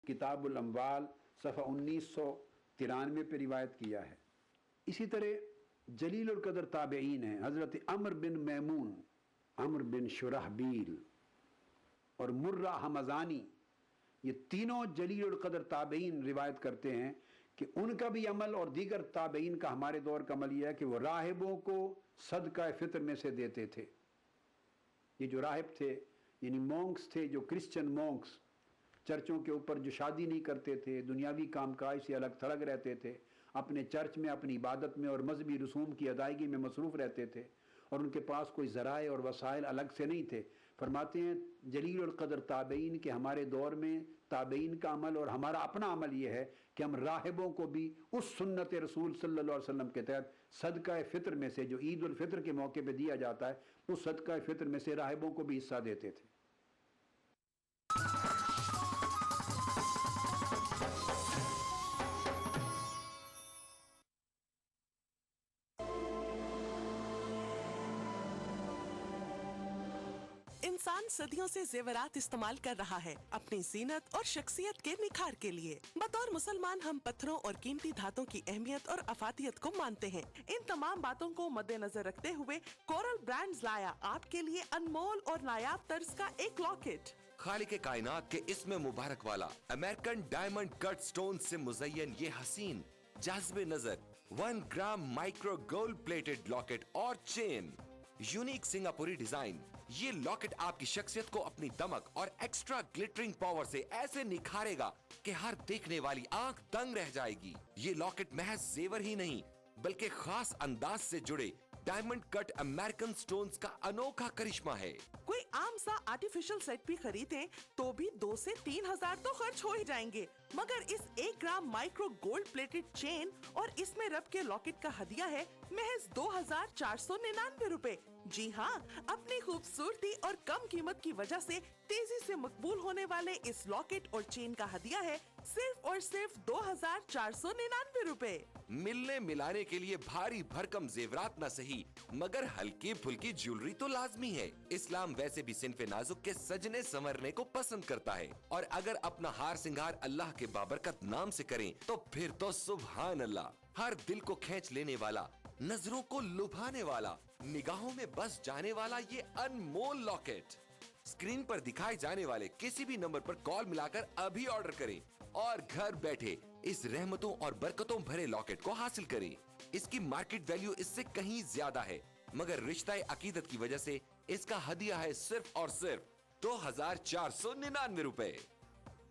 किताबुल अम्वाल सफ़ा 1993 पे रिवायत किया है। इसी तरह जलीलुल कदर ताबईन है, हज़रत अम्र बिन मैमून, अम्र बिन शुरहबील और मुर्रा हमज़ानी, ये तीनों जलीलुल कदर ताबईन रिवायत करते हैं कि उनका भी अमल और दीगर ताबईन का हमारे दौर का अमल यह है कि वो राहिबों को सदका फितर में से देते थे। ये जो राहिब थे यानी मॉन्क्स थे, जो क्रिश्चियन मॉन्क्स चर्चों के ऊपर जो शादी नहीं करते थे, दुनियावी कामकाज से अलग थलग रहते थे, अपने चर्च में अपनी इबादत में और मजहबी रसूम की अदायगी में मसरूफ़ रहते थे और उनके पास कोई ज़राए और वसाइल अलग से नहीं थे। फरमाते हैं जलील और कदर ताबईन के हमारे दौर में ताबईन का अमल और हमारा अपना अमल यह है कि हम राहिबों को भी उस सुन्नत रसूल सल्लल्लाहु अलैहि वसल्लम के तहत सदका फ़ितर में से, जो ईद उल फितर के मौके पर दिया जाता है, उस सदका फ़ितर में से राहिबों को भी हिस्सा देते थे। इंसान सदियों से जेवरात इस्तेमाल कर रहा है अपनी जीनत और शख्सियत के निखार के लिए। बतौर मुसलमान हम पत्थरों और कीमती धातों की अहमियत और अफादियत को मानते हैं। इन तमाम बातों को मद्देनजर रखते हुए कोरल ब्रांड्स लाया आपके लिए अनमोल और नायाब तर्ज का एक लॉकेट। खालिक कायनात के इसमें मुबारक वाला अमेरिकन डायमंड कट स्टोन से मुज़य्यन ये हसीन जाज़बे नजर 1 ग्राम माइक्रो गोल्ड प्लेटेड लॉकेट और चेन, यूनिक सिंगापुरी डिजाइन। ये लॉकेट आपकी शख्सियत को अपनी दमक और एक्स्ट्रा ग्लिटरिंग पावर से ऐसे निखारेगा कि हर देखने वाली आंख दंग रह जाएगी। ये लॉकेट महज जेवर ही नहीं बल्कि खास अंदाज से जुड़े डायमंड कट अमेरिकन स्टोन्स का अनोखा करिश्मा है। कोई आम सा आर्टिफिशियल सेट भी खरीदें तो भी 2 से 3 हजार तो खर्च हो ही जाएंगे, मगर इस 1 ग्राम माइक्रो गोल्ड प्लेटेड चेन और इसमें रब के लॉकेट का हदिया है महज 2499 रुपए। जी हाँ, अपनी खूबसूरती और कम कीमत की वजह से तेजी से मकबूल होने वाले इस लॉकेट और चेन का हदिया है सिर्फ और सिर्फ 2499 रुपए। मिलने मिलाने के लिए भारी भरकम जेवरात न सही मगर हल्की फुल्की ज्वेलरी तो लाजमी है। इस्लाम वैसे भी सिन्फे नाजुक के सजने संवरने को पसंद करता है और अगर अपना हार सिंगार अल्लाह के बाबरकत नाम से करें तो फिर तो सुभान अल्लाह। हर दिल को खींच लेने वाला, नजरों को लुभाने वाला, निगाहों में बस जाने वाला ये अनमोल लॉकेट स्क्रीन पर दिखाए जाने वाले किसी भी नंबर पर कॉल मिलाकर अभी ऑर्डर करें और घर बैठे इस रहमतों और बरकतों भरे लॉकेट को हासिल करें। इसकी मार्केट वैल्यू इससे कहीं ज्यादा है मगर रिश्ता अकीदत की वजह से इसका हदिया है सिर्फ और सिर्फ 2499 रुपए।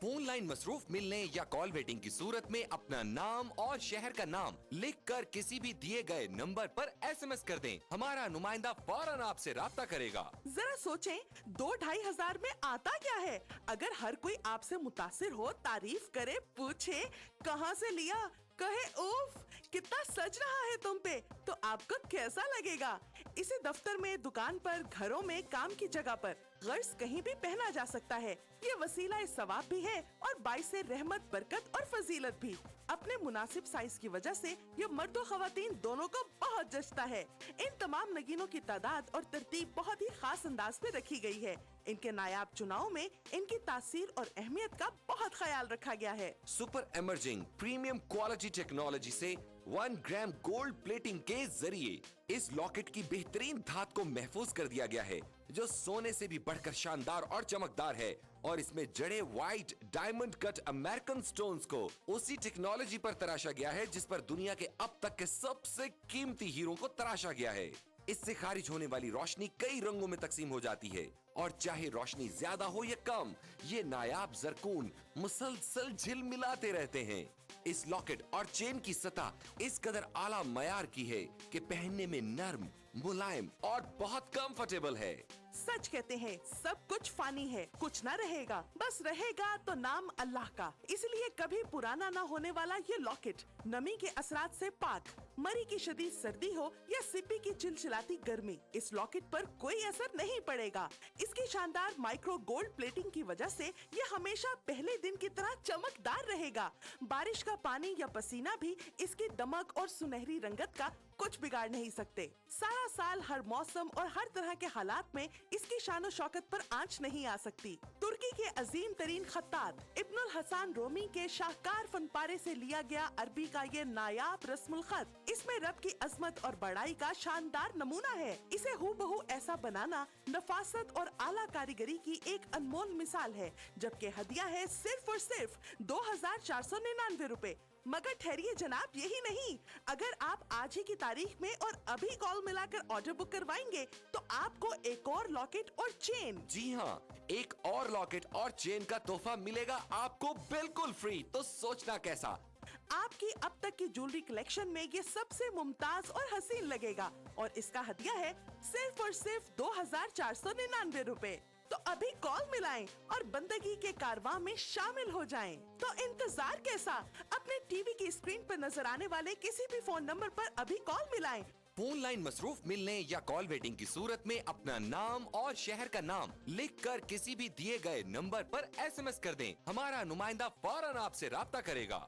फोन लाइन मसरूफ मिलने या कॉल वेटिंग की सूरत में अपना नाम और शहर का नाम लिखकर किसी भी दिए गए नंबर पर SMS कर दें। हमारा नुमाइंदा फौरन आपसे राब्ता करेगा। जरा सोचें, 2-2.5 हजार में आता क्या है? अगर हर कोई आपसे मुतासिर हो, तारीफ करे, पूछे कहाँ से लिया, कहे उफ कितना सज रहा है तुम पे, तो आपको कैसा लगेगा? इसे दफ्तर में, दुकान पर, घरों में, काम की जगह पर गर्ज कहीं भी पहना जा सकता है। ये वसीला सवाब भी है और बाइस रहमत, बरकत और फजीलत भी। अपने मुनासिब साइज की वजह से ये मर्द और खवातीन दोनों को बहुत जचता है। इन तमाम नगीनों की तादाद और तरतीब बहुत ही खास अंदाज में रखी गई है। इनके नायाब चुनाव में इनकी तासीर और अहमियत का बहुत ख्याल रखा गया है। Super emerging premium quality technology से 1 ग्राम गोल्ड प्लेटिंग के जरिए इस लॉकेट की बेहतरीन धात को महफूज कर दिया गया है जो सोने से भी बढ़कर शानदार और चमकदार है और इसमें जड़े white diamond cut American stones को उसी टेक्नोलॉजी पर तराशा गया है जिस पर दुनिया के अब तक के सबसे कीमती हीरो को तराशा गया है। इससे खारिज होने वाली रोशनी कई रंगों में तकसीम हो जाती है और चाहे रोशनी ज्यादा हो या कम, ये नायाब जरकून मुसलसल झिलमिलाते रहते हैं। इस लॉकेट और चेन की सतह इस कदर आला मयार की है कि पहनने में नर्म, मुलायम और बहुत कंफर्टेबल है। सच कहते हैं, सब कुछ फानी है, कुछ ना रहेगा, बस रहेगा तो नाम अल्लाह का। इसलिए कभी पुराना ना होने वाला ये लॉकेट नमी के असरात से पाक, मरी की शदीद सर्दी हो या सिप्पी की चिलचिलाती गर्मी, इस लॉकेट पर कोई असर नहीं पड़ेगा। इसकी शानदार माइक्रो गोल्ड प्लेटिंग की वजह से ये हमेशा पहले दिन की तरह चमकदार रहेगा। बारिश का पानी या पसीना भी इसकी दमक और सुनहरी रंगत का कुछ बिगाड़ नहीं सकते। सारा साल हर मौसम और हर तरह के हालात में इसकी शान शौकत पर आंच नहीं आ सकती। तुर्की के अजीम तरीन खत्तात इब्नुल हसन रोमी के शाहकार फनपारे से लिया गया अरबी का ये नायाब रस्मुल खत इसमें रब की अजमत और बड़ाई का शानदार नमूना है। इसे हूबहू ऐसा बनाना नफासत और आला कारीगरी की एक अनमोल मिसाल है, जबकि हदिया है सिर्फ और सिर्फ 2499 रुपए। मगर ठहरिए जनाब, यही नहीं, अगर आप आज ही की तारीख में और अभी कॉल मिलाकर ऑर्डर बुक करवाएंगे तो आपको एक और लॉकेट और चेन, जी हाँ, एक और लॉकेट और चेन का तोहफा मिलेगा आपको बिल्कुल फ्री। तो सोचना कैसा? आपकी अब तक की ज्वेलरी कलेक्शन में ये सबसे मुमताज और हसीन लगेगा और इसका हदिया है सिर्फ और सिर्फ 2499 रुपए। तो अभी कॉल मिलाएं और बंदगी के कारवां में शामिल हो जाएं। तो इंतजार कैसा? अपने टीवी की स्क्रीन पर नजर आने वाले किसी भी फोन नंबर पर अभी कॉल मिलाएं। फोन लाइन मसरूफ मिलने या कॉल वेटिंग की सूरत में अपना नाम और शहर का नाम लिखकर किसी भी दिए गए नंबर पर SMS कर दें। हमारा नुमाइंदा फौरन आपसे राब्ता करेगा।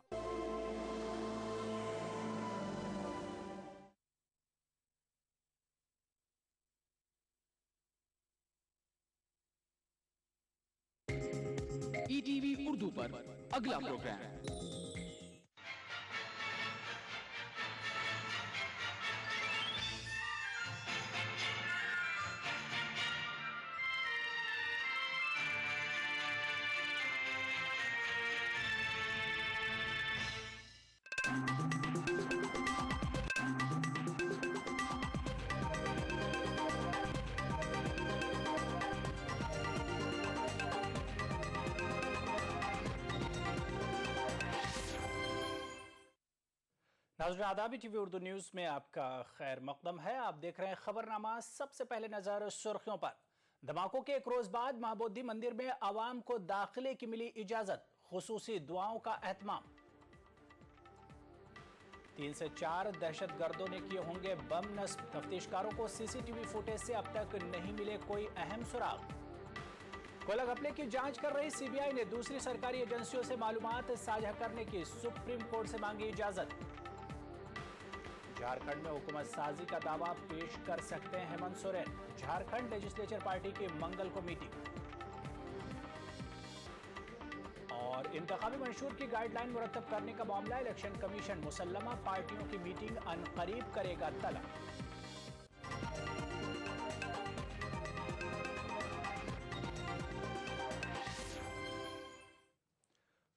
ETV उर्दू पर अगला प्रोग्राम। नाज़रीन आदाब, टीवी उर्दू न्यूज़ में आपका खैर मकदम है। आप देख रहे हैं खबरनामा। सबसे पहले नजर सुर्खियों पर। धमाकों के एक रोज बाद महाबोधि मंदिर में आवाम को दाखिले की मिली इजाजत, खुसूसी दुआओं का एहतमाम। 3 से 4 दहशतगर्दों ने किए होंगे बम नस्ब। तफ्तीशकारों को CCTV फुटेज से अब तक नहीं मिले कोई अहम सुराग। कोयला घपले की जांच कर रही CBI ने दूसरी सरकारी एजेंसियों से मालूमात साझा करने की सुप्रीम कोर्ट से मांगी इजाजत। झारखंड में हुकूमत साजी का दावा पेश कर सकते हैं हेमंत सोरेन। झारखंड लेजिस्लेचर पार्टी की मंगल को मीटिंग। और इंतखाबी मंशूर की गाइडलाइन मुरतब करने का मामला, इलेक्शन कमीशन मुसल्लमा पार्टियों की मीटिंग अनकरीब करेगा तलब।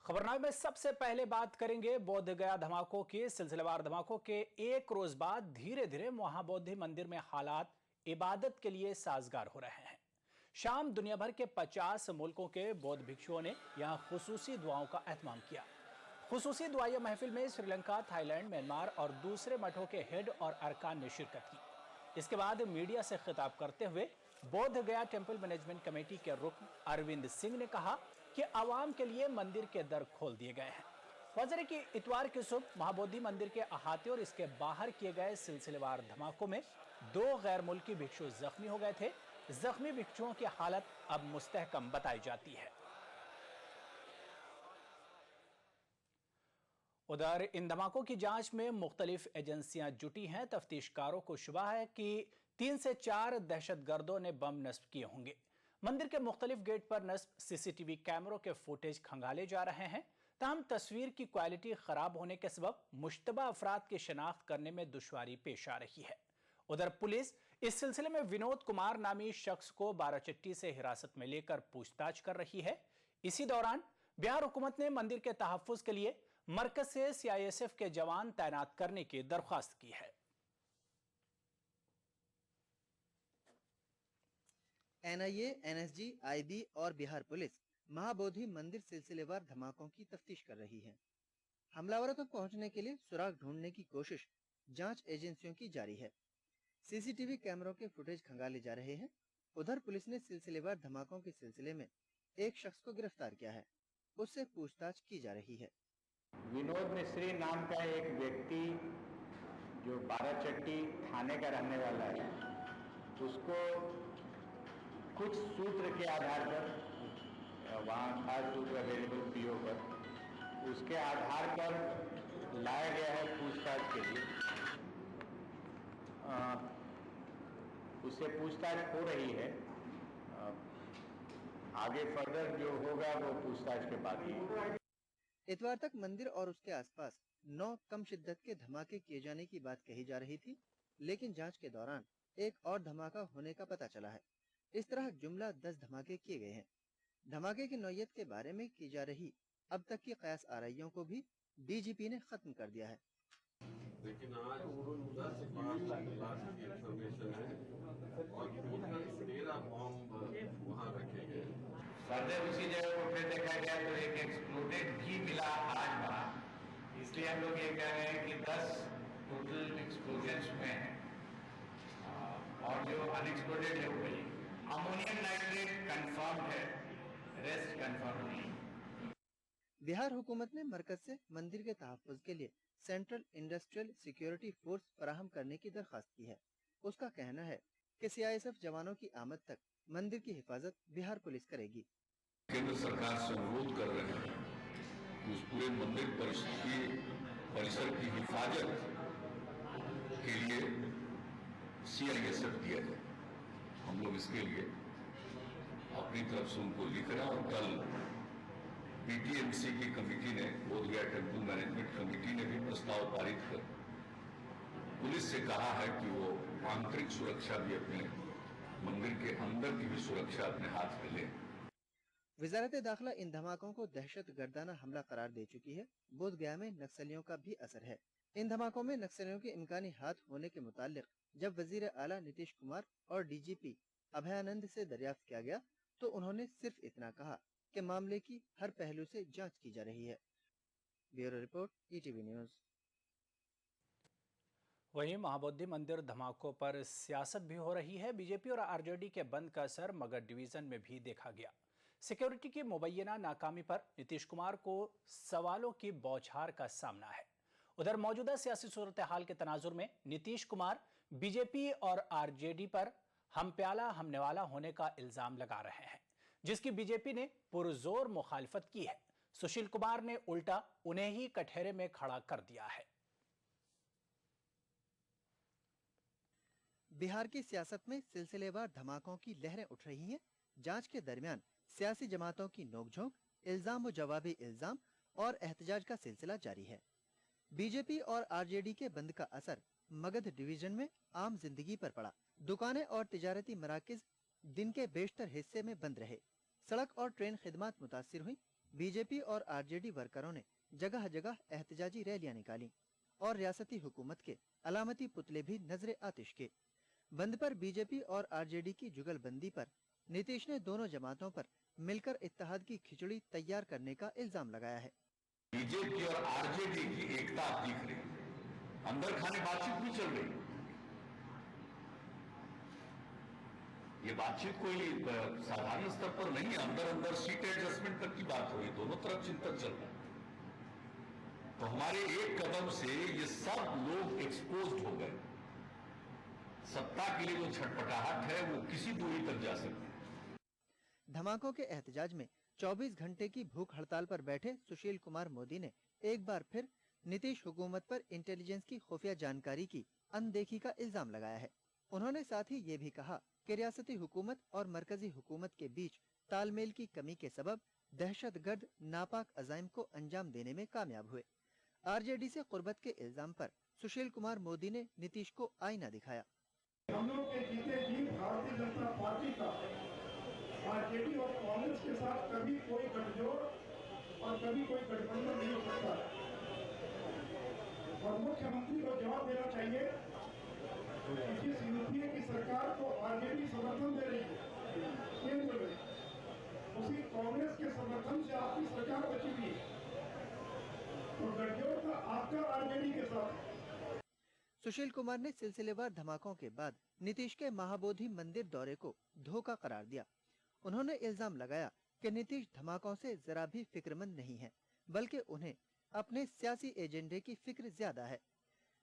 खबरनामे में सबसे पहले बात करेंगे बोधगया धमाकों की। सिलसिलेवार धमाकों के एक रोज बाद धीरे धीरे महाबोधि मंदिर में हालात इबादत के लिए साजगार हो रहे हैं। शाम दुनिया भर के 50 मुल्कों के बौद्ध भिक्षुओं ने यहां खुसूसी दुआओं का एहतमाम किया। खुसूसी दुआया महफिल में श्रीलंका, थाईलैंड, म्यांमार और दूसरे मठों के हेड और अरकान ने शिरकत की। इसके बाद मीडिया से खिताब करते हुए बोधगया टेंपल मैनेजमेंट कमेटी के रुकन अरविंद सिंह ने कहा कि आवाम के लिए मंदिर के दर खोल दिए गए हैं। फजर की इतवार की सुबह महाबोधि मंदिर के अहाते और इसके बाहर किए गए सिलसिलेवार धमाकों में 2 गैर मुल्की भिक्षु जख्मी हो गए थे। जख्मी भिक्षुओं की हालत अब मुस्तहकम बताई जाती है। उधर इन धमाकों की जांच में मुख्तलिफ एजेंसियां जुटी हैं। तफ्तीशकारों को शुबा है कि 3 से 4 दहशतगर्दों ने बम नस्ब किए होंगे। मंदिर के मुख्तलिफ गेट पर नस्ब CCTV कैमरों के फुटेज खंगाले जा रहे हैं। ताहम तस्वीर की क्वालिटी खराब होने के सबब मुश्तबा अफराद की शनाख्त करने में दुश्वारी पेश आ रही है। उधर पुलिस इस सिलसिले में विनोद कुमार नामी शख्स को बाराचट्टी से हिरासत में लेकर पूछताछ कर रही है। इसी दौरान बिहार हुकूमत ने मंदिर के तहफ्फुज के लिए मरकज से CISF के जवान तैनात करने की दरख्वास्त की है। NIA, NSG, IB और बिहार पुलिस महाबोधि मंदिर सिलसिलेवार धमाकों की तफ्तीश कर रही है। हमलावरों तक पहुंचने के लिए सुराग ढूंढने की कोशिश जांच एजेंसियों की जारी है। CCTV कैमरों के फुटेज खंगाले जा रहे हैं। उधर पुलिस ने सिलसिलेवार धमाकों के सिलसिले में एक शख्स को गिरफ्तार किया है। उससे पूछताछ की जा रही है। विनोद मिस्त्री नाम का एक व्यक्ति जो बाराचट्टी थाने का रहने वाला है, उसको कुछ सूत्र के आधार पर, वहाँ खास सूत्र अवेलेबल PO पर, उसके आधार पर लाया गया है पूछताछ के लिए। उससे पूछताछ हो रही है। आगे फर्दर जो होगा वो पूछताछ के बाद ही। इतवार तक मंदिर और उसके आसपास 9 कम शिद्दत के धमाके किए जाने की बात कही जा रही थी, लेकिन जांच के दौरान एक और धमाका होने का पता चला है। इस तरह जुमला 10 धमाके किए गए हैं। धमाके की नौयत के बारे में की जा रही अब तक की कयास आराइयों को भी डीजीपी ने खत्म कर दिया है। लेकिन आज 10-5 लाख की इंफॉर्मेशन है और टोटल 13 बॉम्ब वहाँ रखे गए। फर्दर उसी जगह को फिर देखा गया तो एक एक्सप्लोडेड भी मिला आज वहाँ, इसलिए हम लोग ये कह रहे हैं कि 10 टोटल एक्सप्लोजन्स में हैं और जो अनएक्सप्लोडेड है वही। अमोनियम नाइट्रेट कंफर्म है, रेस्ट कंफर्म नहीं। बिहार हुकूमत ने मरकज से मंदिर के तहफ्फुज के लिए सेंट्रल इंडस्ट्रियल सिक्योरिटी फोर्स फराहम करने की दरखास्त की है। उसका कहना है कि सीआईएसएफ जवानों की आमद तक मंदिर की हिफाजत बिहार पुलिस करेगी। केंद्र सरकार से अनुरोध कर रहे हैं कि उस पूरे मंदिर परिसर की हिफाजत के लिए सीआईएसएफ दिया जाए। हम लोग इसके लिए अपनी तरफ से उनको लिख रहे हैं और कल पीटीएमसी की कमेटी ने, बोधगया टेम्पल मैनेजमेंट कमेटी ने भी प्रस्ताव पारित कर पुलिस से कहा है कि वो आंतरिक सुरक्षा भी अपने मंदिर के अंदर की भी सुरक्षा अपने हाथ में ले। वजारत दाखिला इन धमाकों को दहशत गर्दाना हमला करार दे चुकी है। बोधगया में नक्सलियों का भी असर है। इन धमाकों में नक्सलियों के इम्कानी हाथ होने के मुतालिक जब वजीर आला नीतीश कुमार और डीजीपी अभयानंद से दरियाफ्त किया गया तो उन्होंने सिर्फ इतना कहा कि मामले की हर पहलू से जांच की जा रही है। Bureau report, ETV news. वहीं महाबोधि मंदिर धमाकों पर सियासत भी हो रही है। बीजेपी और आरजेडी के बंद का असर मगध डिवीजन में भी देखा गया। सिक्योरिटी की मुबैना नाकामी पर नीतीश कुमार को सवालों की बौछार का सामना है। उधर मौजूदा सियासी सूरत हाल के तनाजुर में नीतीश कुमार बीजेपी और आरजेडी पर हम प्याला हम निवाला होने का इल्जाम लगा रहे हैं, जिसकी बीजेपी ने पुरजोर मुखालफत की है। सुशील कुमार ने उल्टा उन्हें ही कटहरे में खड़ा कर दिया है। बिहार की सियासत में सिलसिलेवार धमाकों की लहरें उठ रही हैं। जांच के दरमियान सियासी जमातों की नोकझोंक, इल्जाम व जवाबी इल्जाम और एहतजाज का सिलसिला जारी है। बीजेपी और आरजेडी के बंद का असर मगध डिवीजन में आम जिंदगी पर पड़ा। दुकानें और तिजारती मराकिज दिन के बेशतर हिस्से में बंद रहे। सड़क और ट्रेन खिदमत मुतासिर हुई। बीजेपी और आरजेडी वर्करों ने जगह जगह एहतजाजी रैलियां निकाली और रियासती हुकूमत के अलामती पुतले भी नजरे आतिश के। बंद पर बीजेपी और आरजेडी की जुगलबंदी पर नीतीश ने दोनों जमातों पर मिलकर इत्तेहाद की खिचड़ी तैयार करने का इल्जाम लगाया है। बीजेपी और आरजेडी की एकता दिख रही, अंदर खाने बातचीत भी चल रही। ये बातचीत कोई साधारण स्तर पर नहीं है, अंदर अंदर सीट एडजस्टमेंट तक की बात हो रही, दोनों तरफ चिंतन चल रहा है। तो हमारे एक कदम से ये सब लोग एक्सपोज्ड हो गए। सत्ता के लिए जो छटपटाहट है वो किसी दूरी तक जा सकती है। धमाकों के एहतजाज में 24 घंटे की भूख हड़ताल पर बैठे सुशील कुमार मोदी ने एक बार फिर नीतीश हुकूमत पर इंटेलिजेंस की खुफिया जानकारी की अनदेखी का इल्जाम लगाया है। उन्होंने साथ ही ये भी कहा कि रियासती हुकूमत और मरकजी हुकूमत के बीच तालमेल की कमी के सबब दहशतगर्द नापाक अजाइम को अंजाम देने में कामयाब हुए। आरजेडी से कुर्बत के इल्जाम पर सुशील कुमार मोदी ने नीतीश को आईना दिखाया। हम लोग के जीते जी भारतीय जनता पार्टी का आरजेडी और कांग्रेस के साथ कभी कोई गठजोड़ और कभी कोई गठबंधन नहीं हो सकता और मुख्यमंत्री को जवाब देना चाहिए कि जिस यूपीए की सरकार को आरजेडी समर्थन दे रही है केंद्र में, उसी कांग्रेस के समर्थन से आपकी सरकार बची हुई है, तो गठजोड़ का आपका आरजेडी के साथ। सुशील कुमार ने सिलसिलेवार धमाकों के बाद नीतीश के महाबोधि मंदिर दौरे को धोखा करार दिया। उन्होंने इल्जाम लगाया कि नीतीश धमाकों से जरा भी फिक्रमंद नहीं है, बल्कि उन्हें अपने सियासी एजेंडे की फिक्र ज्यादा है।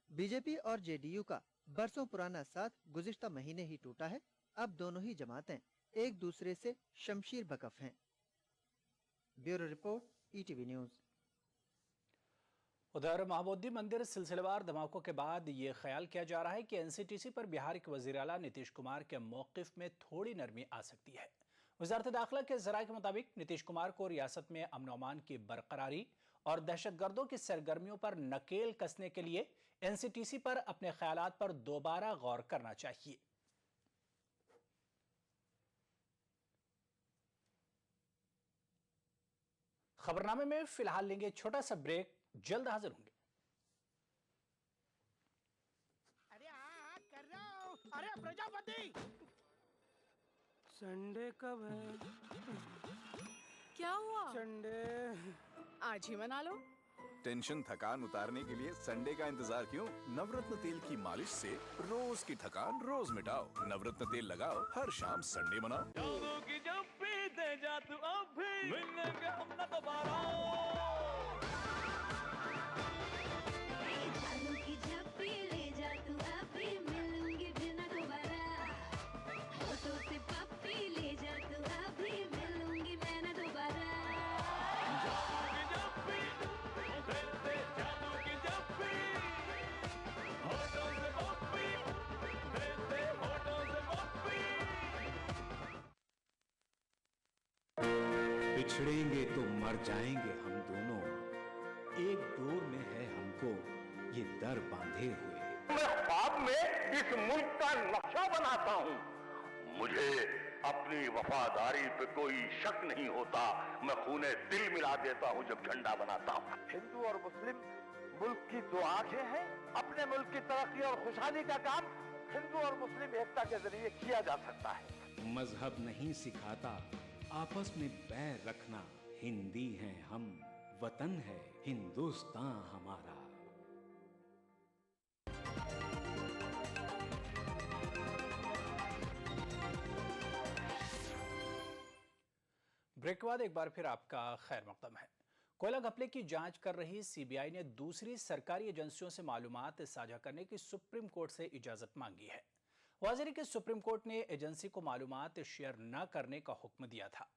बीजेपी और जेडीयू का बरसों पुराना साथ गुज़िश्ता महीने ही टूटा है। अब दोनों ही जमातें एक दूसरे से शमशीर बकफ हैं। Bureau report, ETV news. उधर महाबोधि मंदिर सिलसिलेवार धमाकों के बाद ये ख्याल किया जा रहा है कि एनसीटीसी पर बिहार के वजीर आला नीतीश कुमार के मौक़िफ़ में थोड़ी नरमी आ सकती है। वजारत दाखिला के ज़राए के मुताबिक नीतीश कुमार को रियासत में अमन अमान की बरकरारी और दहशतगर्दों की सरगर्मियों पर नकेल कसने के लिए एनसीटीसी पर अपने ख्यालात पर दोबारा गौर करना चाहिए। खबरनामे में फिलहाल लेंगे छोटा सा ब्रेक, जल्द हाजिर होंगे। अरे हाँ कर रहा हूँ। अरे प्रजापति, संडे कब है? क्या हुआ? संडे आज ही मना लो। टेंशन थकान उतारने के लिए संडे का इंतजार क्यों? नवरत्न तेल की मालिश से रोज की थकान रोज मिटाओ। नवरत्न तेल लगाओ, हर शाम संडे मनाओ। की जब पीते जा तू अब भी मिलेंगे हम न दोबारा। बिछड़ेंगे तो मर जाएंगे हम दोनों, एक डोर में है हमको ये दर बांधे हुए। मैं ख्वाब में इस मुल्क का नक्शा बनाता हूँ। मुझे अपनी वफादारी पे कोई शक नहीं होता। मैं खूने दिल मिला देता हूँ जब झंडा बनाता हूँ। हिंदू और मुस्लिम मुल्क की दो आंखें हैं। अपने मुल्क की तरक्की और खुशहाली का काम हिंदू और मुस्लिम एकता के जरिए किया जा सकता है। मजहब नहीं सिखाता आपस में बैर रखना। हिंदी हैं हम, वतन है हिंदुस्तान हमारा। ब्रेक के बाद एक बार फिर आपका खैर मकदम है। कोयला घपले की जांच कर रही सीबीआई ने दूसरी सरकारी एजेंसियों से मालूमात साझा करने की सुप्रीम कोर्ट से इजाजत मांगी है। वाज़ेह कि सुप्रीम कोर्ट ने एजेंसी को मालूमात शेयर न करने का हुक्म दिया था।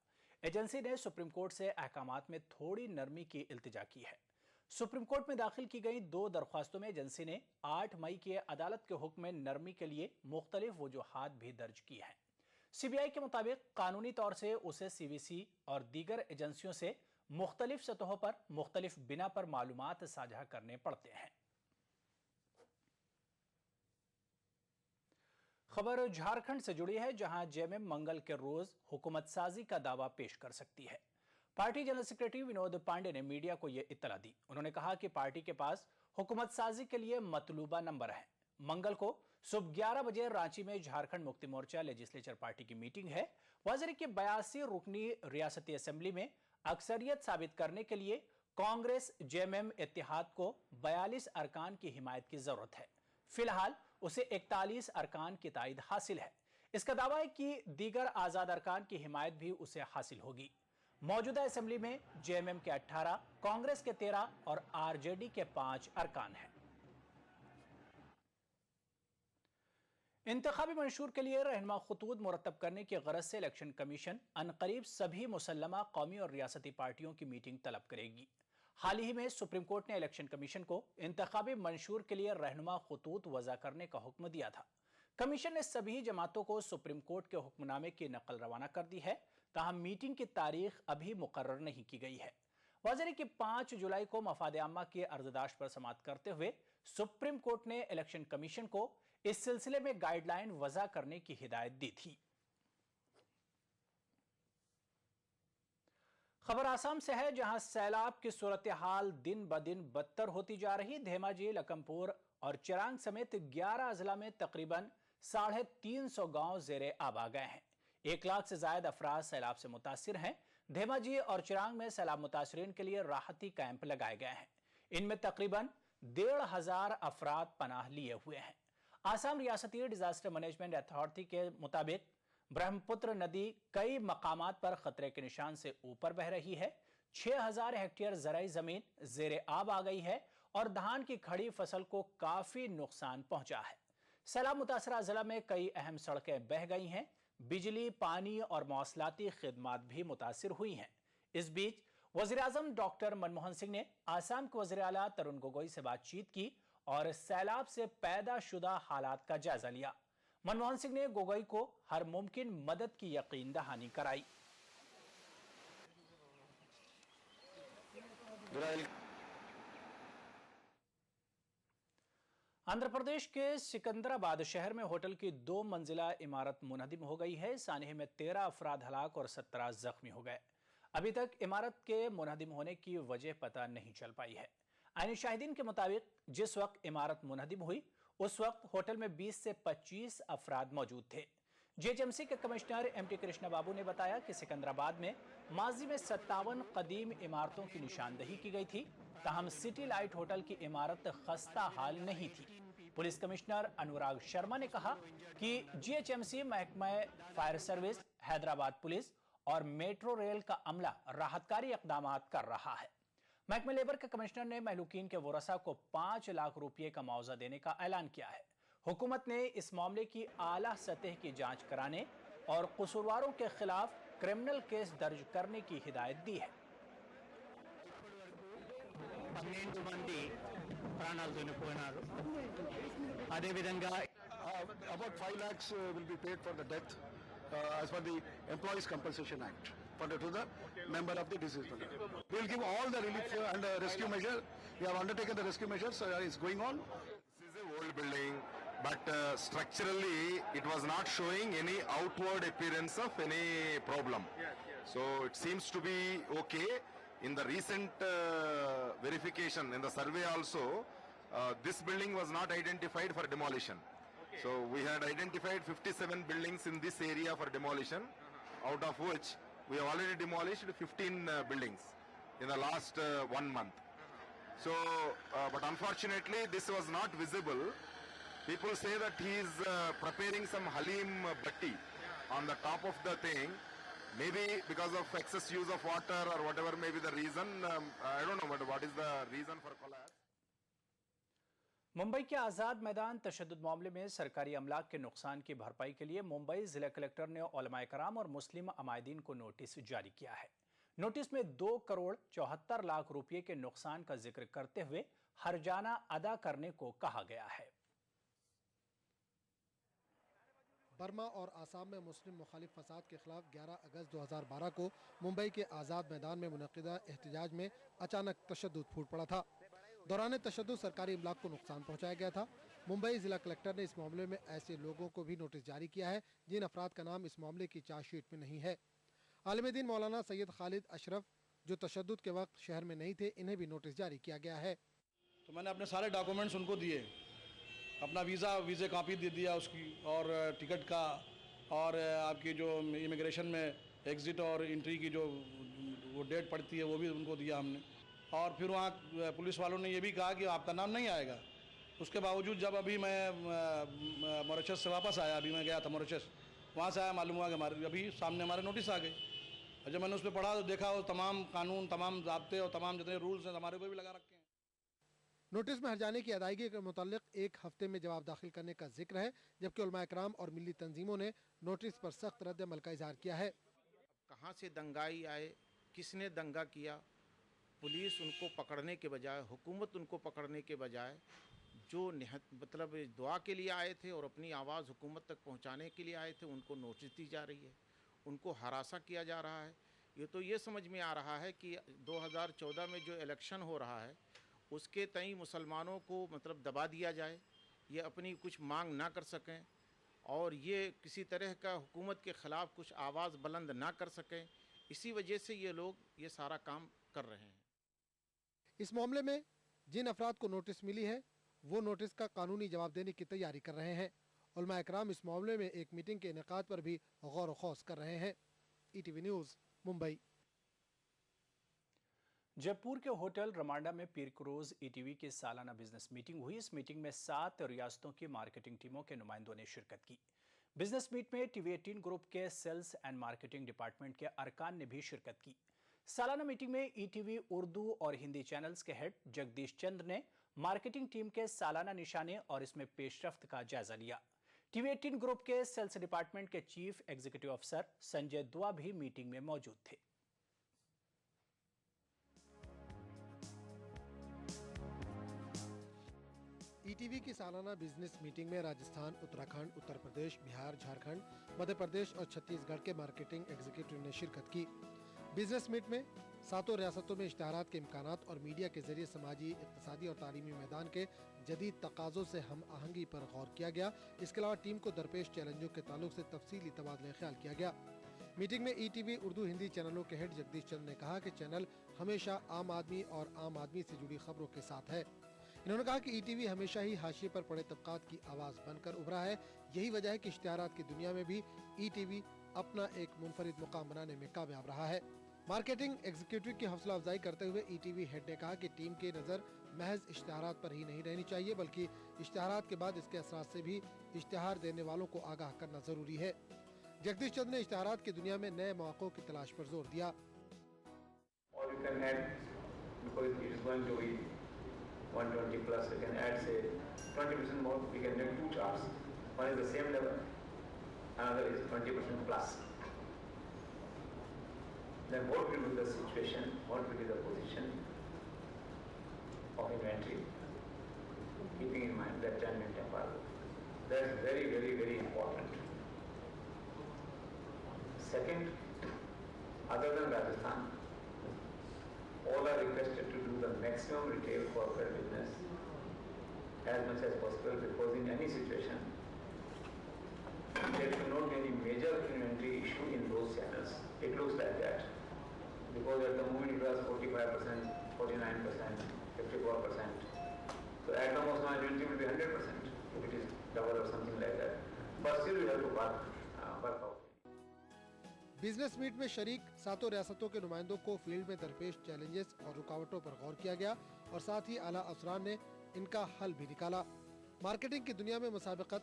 एजेंसी ने सुप्रीम कोर्ट से अहकामात में थोड़ी नरमी की इल्तिजा की है। सुप्रीम कोर्ट में दाखिल की गई 2 दरख्वास्तों में एजेंसी ने 8 मई के अदालत के हुक्म में नरमी के लिए मुख्तलिफ वजूहात भी दर्ज की हैं। सीबीआई के मुताबिक कानूनी तौर से उसे सीवीसी और दीगर एजेंसियों से मुख्तलिफ सतहों पर मुख्तलिफ बिना पर मालूमात साझा करने पड़ते हैं। खबर झारखंड से जुड़ी है, जहां जेएमएम मंगल के रोज हुकूमत साजी का दावा पेश कर सकती है। Party general secretary Vinod Pandey ने मीडिया को यह इत्तला दी। उन्होंने कहा कि पार्टी के पास हुकूमत साजी के लिए मतलूबा नंबर है। मंगल को सुबह 11 बजे रांची में झारखंड मुक्ति मोर्चा लेजिस्लेचर पार्टी की मीटिंग है। वाज़ेह कि 82 रुकनी रियासती असेंबली में अक्सरियत साबित करने के लिए कांग्रेस जेएमएम इत्तेहाद को 42 अरकान की हिमायत की जरूरत है। फिलहाल उसे 41 अरकान की तायद हासिल है। इसका दावा है कि दीगर आजाद अरकान की हिमायत भी उसे हासिल होगी। मौजूदा असेंबली में जेएमएम के 18, कांग्रेस के 13 और आरजेडी के 5 अरकान हैं। इंतखाबी मंशूर के लिए रहनुमा खतूत मुरतब करने की गरज से इलेक्शन कमीशन अनकरीब सभी मुसल्लमा कौमी और रियासती पार्टियों की मीटिंग तलब करेगी। हाल ही में सुप्रीम कोर्ट ने इलेक्शन कमीशन को इंतखाबी मंशूर के लिए रहनुमा खतूत वज़ा करने का हुक्म दिया था। कमीशन ने सभी जमातों को सुप्रीम कोर्ट के हुक्मनामे की नकल रवाना कर दी है, ताहम मीटिंग की तारीख अभी मुकर्रर नहीं की गई है। वाज़ेह कि 5 जुलाई को मफाद आम्मा के अर्जदाश्त पर समाअत करते हुए सुप्रीम कोर्ट ने इलेक्शन कमीशन को इस सिलसिले में गाइडलाइन वज़ा करने की हिदायत दी थी। खबर आसाम से है, जहां सैलाब की सूरत हाल दिन ब दिन बदतर होती जा रही। धेमाजी, लखनपुर और चिरांग समेत 11 अजला में तकरीबन 350 गांव ज़ेरे आब आ गए हैं। 1 लाख से ज्यादा अफराद सैलाब से मुतासिर हैं। धेमाजी और चिरांग में सैलाब मुतासरीन के लिए राहती कैंप लगाए गए हैं। इनमें तकरीबन 1500 अफराद पनाह लिए हुए हैं। आसाम रियासती डिजास्टर मैनेजमेंट अथॉरिटी के मुताबिक ब्रह्मपुत्र नदी कई मकामात पर खतरे के निशान से ऊपर बह रही है। 6000 हेक्टेयर ज़राई जमीन ज़ेरे आब आ गई है और धान की खड़ी फसल को काफी नुकसान पहुंचा है। सैलाब मुतासरा जिला में कई अहम सड़कें बह गई हैं। बिजली, पानी और मौसलाती खिदमात भी मुतासिर हुई हैं। इस बीच वज़ीर-ए-आज़म डॉक्टर मनमोहन सिंह ने आसाम के वज़ीर आला तरुण गोगोई से बातचीत की और सैलाब से पैदा शुदा हालात का जायजा लिया। मनमोहन सिंह ने गोगोई को हर मुमकिन मदद की यकीन दहानी कराई। आंध्र प्रदेश के सिकंदराबाद शहर में होटल की 2 मंजिला इमारत मुनहदिम हो गई है। सानहे में 13 अफराद हलाक और 17 जख्मी हो गए। अभी तक इमारत के मुनहदिम होने की वजह पता नहीं चल पाई है। आईनी शाहिदीन के मुताबिक जिस वक्त इमारत मुनहदिम हुई उस वक्त होटल में 20 से 25 अफराद मौजूद थे। जीएचएमसी के कमिश्नर एमटी कृष्णा बाबू ने बताया कि सिकंदराबाद में माजी में 57 कदीम इमारतों की निशानदही की गई थी, ताहम सिटी लाइट होटल की इमारत खस्ता हाल नहीं थी। पुलिस कमिश्नर अनुराग शर्मा ने कहा कि जीएचएमसी, महकमा फायर सर्विस, हैदराबाद पुलिस और मेट्रो रेल का अमला राहतकारी इकदाम कर रहा है। महकमा लेबर के कमिश्नर ने महलूकीन के वरसा को 5 लाख रुपये का मुआवजा देने का ऐलान किया है। हुकूमत ने इस मामले की आला सतह की जांच कराने और कसूरवारों के खिलाफ क्रिमिनल केस दर्ज करने की हिदायत दी है। About 5 lakhs will be paid for the death as per the Employees Compensation Act to the member of the deceased. We will give all the relief and rescue measure. We have undertaken the rescue measures. It's going on. This is an old building, but structurally it was not showing any outward appearance of any problem. So it seems to be okay. In the recent verification in the survey also, this building was not identified for demolition. So we had identified 57 buildings in this area for demolition, out of which we have already demolished 15 buildings in the last 1 month. So, but unfortunately this was not visible. People say that he is preparing some Halim batti on the top of the thing. Maybe because of excess use of water or whatever may be the reason. I don't know what is the reason for collapse. Mumbai के आज़ाद मैदान तशद्दुद मामले में सरकारी अमलाक के नुकसान की भरपाई के लिए मुंबई जिला कलेक्टर ने उलमाए कराम और मुस्लिम अमायदीन को नोटिस जारी किया है। नोटिस में 2 करोड़ 74 लाख रुपए के नुकसान का जिक्र करते हुए हर्जाना अदा करने को कहा गया है। बर्मा और आसाम में मुस्लिम मुखालिफ फसाद के खिलाफ 11 अगस्त 2012 को मुंबई के आज़ाद मैदान में मुनक़िदा एहतजाज में अचानक तशद्दुद फूट पड़ा था। दौरान तशद्दुद सरकारी इमलाक को नुकसान पहुंचाया गया था। मुंबई जिला कलेक्टर ने इस मामले में ऐसे लोगों को भी नोटिस जारी किया है जिन अफराद का नाम इस मामले की चार्जशीट में नहीं है। आलिम दीन मौलाना सैयद खालिद अशरफ जो तशद्दुद के वक्त शहर में नहीं थे, इन्हें भी नोटिस जारी किया गया है। तो मैंने अपने सारे डॉक्यूमेंट्स उनको दिए, अपना वीज़े कॉपी दे दिया उसकी, और टिकट का, और आपकी जो इमिग्रेशन में एग्ज़िट और एंट्री की जो वो डेट पड़ती है वो भी उनको दिया हमने। और फिर वहाँ पुलिस वालों ने ये भी कहा कि आपका नाम नहीं आएगा। उसके बावजूद जब अभी मैं मॉरिशस से वापस आया, अभी मैं गया था मॉरिशस, वहाँ से आया, मालूम हुआ कि हमारे अभी सामने हमारे नोटिस आ गए। और जब मैंने उस पर पढ़ा तो देखा वो तमाम कानून, तमाम ज़ाब्ते और तमाम जितने रूल्स हैं हमारे ऊपर भी लगा रखे हैं। नोटिस में हर्जाने की अदायगी के मुतालिक 1 हफ्ते में जवाब दाखिल करने का जिक्र है, जबकि उलमा इकराम और मिली तंजीमों ने नोटिस पर सख्त रद्द अमल का इजहार किया है। कहाँ से दंगाई आए, किसने दंगा किया, पुलिस उनको पकड़ने के बजाय, हुकूमत उनको पकड़ने के बजाय जो मतलब दुआ के लिए आए थे और अपनी आवाज़ हुकूमत तक पहुंचाने के लिए आए थे, उनको नोटिस दी जा रही है, उनको हरासा किया जा रहा है। ये तो ये समझ में आ रहा है कि 2014 में जो इलेक्शन हो रहा है उसके तई मुसलमानों को मतलब दबा दिया जाए, ये अपनी कुछ मांग ना कर सकें और ये किसी तरह का हुकूमत के ख़िलाफ़ कुछ आवाज़ बुलंद ना कर सकें। इसी वजह से ये लोग ये सारा काम कर रहे हैं। इस मामले में जिन अफराद को नोटिस मिली है वो नोटिस का कानूनी जवाब देने की तैयारी कर रहे हैं। उलमा इकराम इस मामले में एक मीटिंग के इनेकाद पर भी गौर खौस कर रहे हैं। ETV news, Mumbai. जयपुर के होटल रमांडा में पीर क्रोज ईटीवी की सालाना बिजनेस मीटिंग हुई। इस मीटिंग में 7 रियासतों की मार्केटिंग टीमों के नुमाइंदों ने शिरकत की। बिजनेस मीट में टीवी 18 ग्रुप के सेल्स एंड मार्केटिंग डिपार्टमेंट के अरकान ने भी शिरकत की। सालाना मीटिंग में ईटीवी उर्दू और हिंदी चैनल्स के हेड जगदीश चंद्र ने मार्केटिंग टीम के सालाना निशाने और इसमें पेशरफ्त का जायजा लिया। टीवी 18 ग्रुप के सेल्स डिपार्टमेंट के चीफ एग्जीक्यूटिव अफसर संजय दुआ भी मीटिंग में मौजूद थे। ईटीवी की सालाना बिजनेस मीटिंग में राजस्थान, उत्तराखंड, उत्तर प्रदेश, बिहार, झारखंड, मध्य प्रदेश और छत्तीसगढ़ के मार्केटिंग एग्जीक्यूटिव ने शिरकत की। बिजनेस मीट में 7 रियासतों में इश्तिहारात के इम्कानात और मीडिया के जरिए समाजी, इक़्तिसादी और तालीमी मैदान के जदीद तकाज़ों से हम आहंगी पर गौर किया गया। इसके अलावा टीम को दरपेश चैलेंजों के ताल्लुक से तफसीली तबादला ख्याल किया गया। मीटिंग में ईटीवी उर्दू हिंदी चैनलों के हेड जगदीश चंद ने कहा कि चैनल हमेशा आम आदमी और आम आदमी से जुड़ी खबरों के साथ है। इन्होंने कहा कि ईटीवी हमेशा ही हाशिए पर पड़े तबकात की आवाज़ बनकर उभरा है। यही वजह है कि इश्तिहारात की दुनिया में भी ईटीवी अपना एक मुनफरिद मुकाम बनाने में कामयाब रहा है। मार्केटिंग एग्जीक्यूटिव की हौसला अफजाई करते हुए ईटीवी हेड ने कहा कि टीम की नज़र महज इश्तिहारात पर ही नहीं रहनी चाहिए, बल्कि इश्तिहारात के बाद इसके असरात से भी इश्तिहार देने वालों को आगाह करना जरूरी है। जगदीश चंद ने इश्तिहारात की दुनिया में नए मौक़ों की तलाश पर जोर दिया। 120 plus, we can add say 20% more, we can make 2 charts. One is the same level, another is 20% plus. Then what will be the situation, what will be the position of inventory, keeping in mind that 10-minute embargo. That's very, very, very important. Second, other than Rajasthan, all are requested to do the maximum retail corporate business as much as possible, because in any situation there should not be any major inventory issue in those channels. It looks like that because at the moment it was 45%, 49%, 54%. So at the most my inventory will be 100% if it is double or something like that. But still we have to work out. Business meet में शरीक 7 रियासतों के नुमाइंदों को field में दरपेश challenges और रुकावटों पर गौर किया गया और साथ ही आला अफसरान ने इनका हल भी निकाला। मार्केटिंग की दुनिया में मुसाबकत,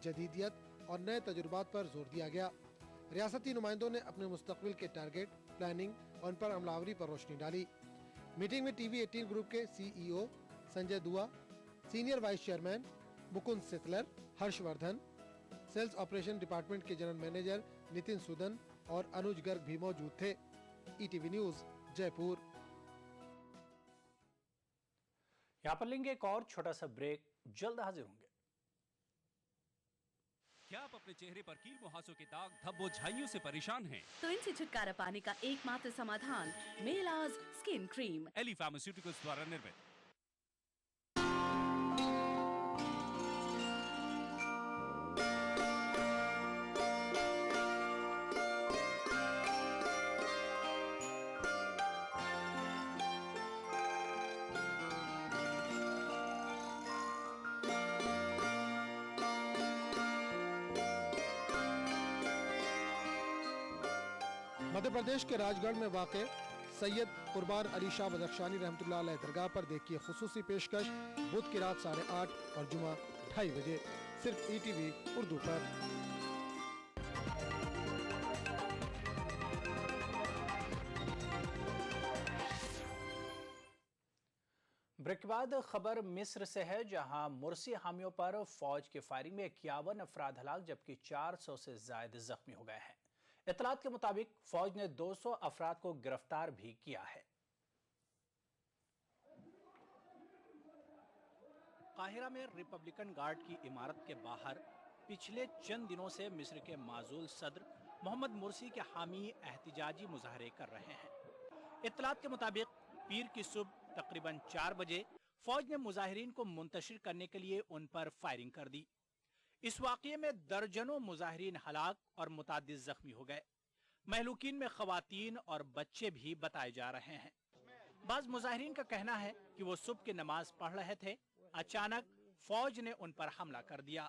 जदीदियत और नए तजुर्बात पर जोर दिया गया। रियासती नुमाइंदों ने अपने मुस्तकबिल के टारगेट, प्लानिंग और उन पर अमलावरी पर रोशनी डाली। मीटिंग में टीवी 18 ग्रुप के CEO Sanjay Dua, senior vice chairman Mukund Sitlar, Harshvardhan, sales operation department के जनरल मैनेजर नितिन सुदन और अनुज गर्ग भी मौजूद थे। ETV news, Jaipur. यहाँ पर लेंगे एक और छोटा सा ब्रेक, जल्द हाजिर होंगे। क्या आप अपने चेहरे पर कील मुहासों के दाग, धब्बों, झाइयों से परेशान हैं? तो इनसे छुटकारा पाने का एकमात्र समाधान मेलाज स्किन क्रीम, एली फार्मास्यूटिकल्स द्वारा निर्मित। मध्य प्रदेश के राजगढ़ में वाक़े सैयद कुर्बान अली शाह बदख्शानी रहमतुल्लाह अलैह दरगाह पर देखिए खुसूसी पेशकश बुध की रात 8:30 और जुमा 2:30 बजे, सिर्फ ईटीवी उर्दू पर। ब्रेक के बाद खबर मिस्र से है, जहां मुर्सी हामियों पर फौज की फायरिंग में 51 अफराद हलाक जबकि 400 से ज्यादा जख्मी हो गए हैं। इतलात के मुताबिक फौज ने 200 अफराद को गिरफ्तार भी किया है। काहिरा में रिपब्लिकन गार्ड की इमारत के बाहर पिछले चंद दिनों से मिस्र के माजूल सदर मोहम्मद मुर्सी के हामी एहतिजाजी मुजाहरे कर रहे हैं। इतलात के मुताबिक पीर की सुबह तकरीबन 4 बजे फौज ने मुजाहिरीन को मुंतशिर करने के लिए उन पर फायरिंग कर दी। इस वाक़ये में दर्जनों मुजाहिरीन हलाक और मुतादिद जख्मी हो गए। महलूकीन में खवातीन और बच्चे भी बताए जा रहे हैं। बाज़ मुजाहिरीन का कहना है कि वो सुबह की नमाज पढ़ रहे थे, अचानक फौज ने उन पर हमला कर दिया।